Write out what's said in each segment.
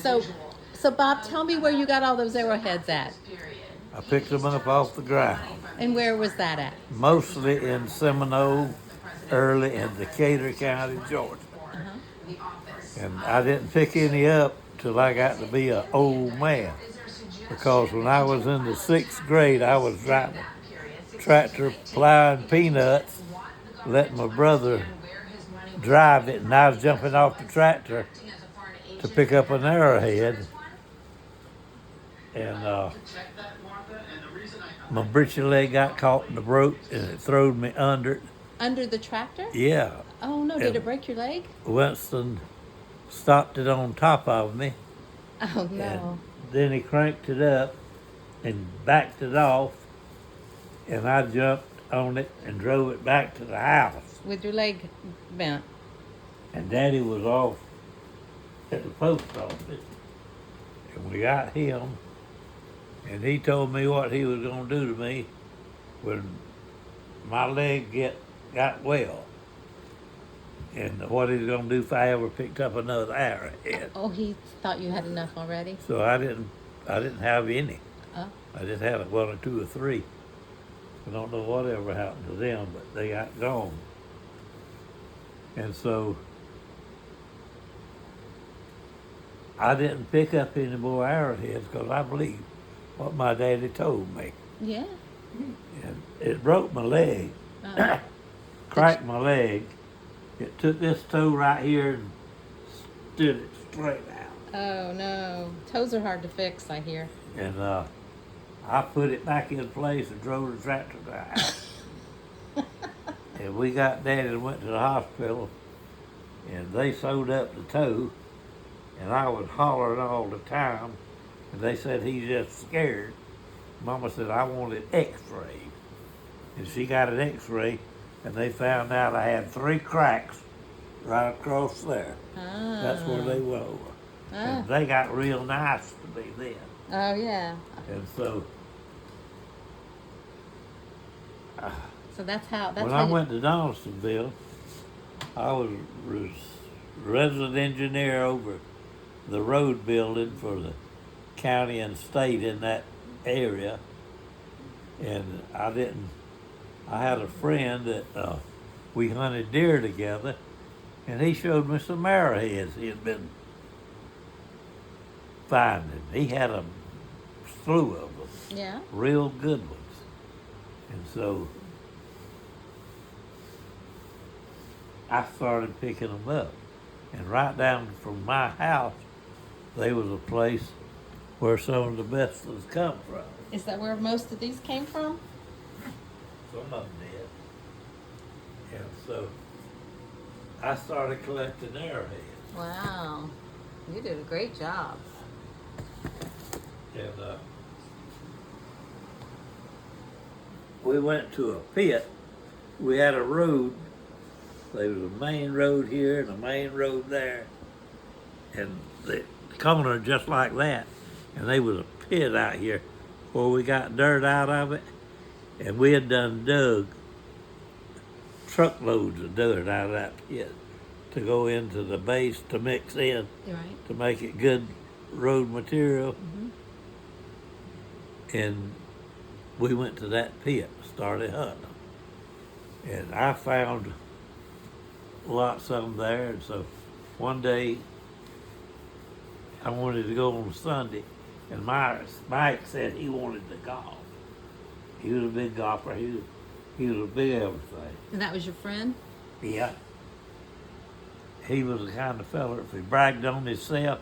So, so Bob, tell me where you got all those arrowheads at, I picked them up off the ground, and where was that at? mostly in Seminole, early in Decatur County, Georgia. Uh-huh. And I didn't pick any up till I got to be an old man. Because when I was in the 6th grade, I was driving a tractor plowing peanuts, letting my brother drive it, and I was jumping off the tractor to pick up an arrowhead. And my britchy leg got caught in the rope, and it throwed me under. Under the tractor? Yeah. Oh no! Did And it break your leg? Winston stopped it on top of me, Oh and no! then he cranked it up and backed it off, and I jumped on it and drove it back to the house. With your leg bent. And Daddy was off at the post office, and we got him, and he told me what he was going to do to me when my leg got well, and what he was going to do if I ever picked up another arrowhead. Oh, he thought you had enough already. So I didn't have any. Oh. I just had one or two or three. I don't know whatever happened to them, but they got gone. And so I didn't pick up any more arrowheads because I believed what my daddy told me. Yeah. And it broke my leg, Oh. cracked my leg. It took this toe right here and stood it straight out. Oh no! Toes are hard to fix, I hear. And I put it back in place and drove the tractor to the house. And we got Daddy and went to the hospital, and they sewed up the toe, and I was hollering all the time, and they said he's just scared. Mama said I wanted x-ray, and she got an x-ray, and they found out I had 3 cracks right across there. Ah. That's where they were. Ah. And they got real nice to me then. Oh yeah. And so So that's how. That's when how I went to Donaldsonville, I was resident engineer over the road building for the county and state in that area. And I had a friend that we hunted deer together, and he showed me some arrowheads he had been finding. He had a slew of them. Yeah. Real good ones. And so I started picking them up. And right down from my house, there was a place where some of the best ones come from. Is that where most of these came from? Some of them did. And so I started collecting arrowheads. Wow. You did a great job. And we went to a pit. We had a road. There was a main road here and a main road there. And the corner just like that. And there was a pit out here where we got dirt out of it. And we had dug truckloads of dirt out of that pit to go into the base to mix in, Right. to make it good road material. Mm-hmm. And we went to that pit, started hunting. And I found lots of them there. And so one day I wanted to go on Sunday, and Mike said he wanted to golf. He was a big golfer. He was a big everything. And that was your friend? Yeah. He was the kind of fella, if he bragged on himself,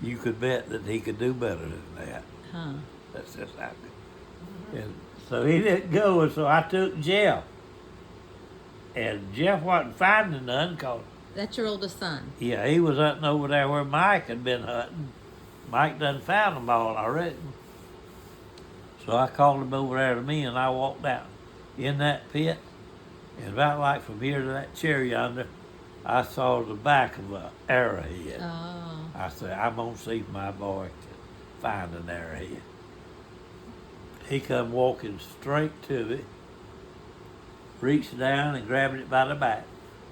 you could bet that he could do better than that. Huh. That's just happened. And so he didn't go, and so I took Jeff. And Jeff wasn't finding none, because, That's your oldest son? yeah, he was hunting over there where Mike had been hunting. Mike done found them all, I reckon. So I called him over there to me, and I walked out in that pit. And about like from here to that chair yonder, I saw the back of an arrowhead. Oh. I said, I'm going to see if my boy can find an arrowhead. He come walking straight to it, reached down and grabbed it by the back,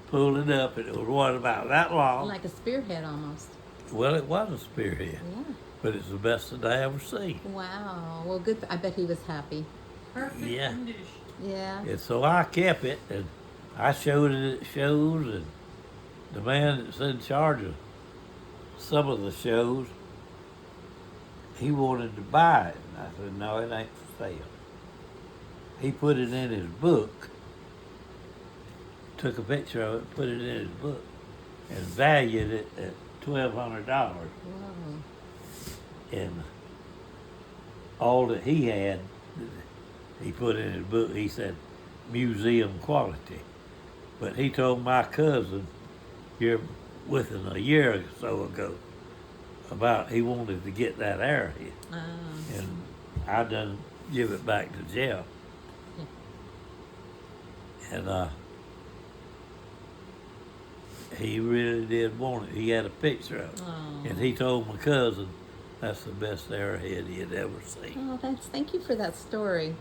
pulled it up, and it was what, about that long. Like a spearhead almost. Well, it was a spearhead, Yeah. but it's the best that I ever seen. Wow. Well, good. I bet he was happy. Perfect Yeah. condition. Yeah. And so I kept it, and I showed it at shows, and the man that's in charge of some of the shows, he wanted to buy it. And I said, no, it ain't for sale. He put it in his book, took a picture of it, put it in his book, and valued it at $1,200. Whoa. And all that he had, he put in his book, he said, museum quality. But he told my cousin here within a year or so ago about he wanted to get that arrowhead. Oh. And I done give it back to Jeff. And he really did want it. He had a picture of it. Oh. And he told my cousin that's the best arrowhead he had ever seen. Oh, thank you for that story.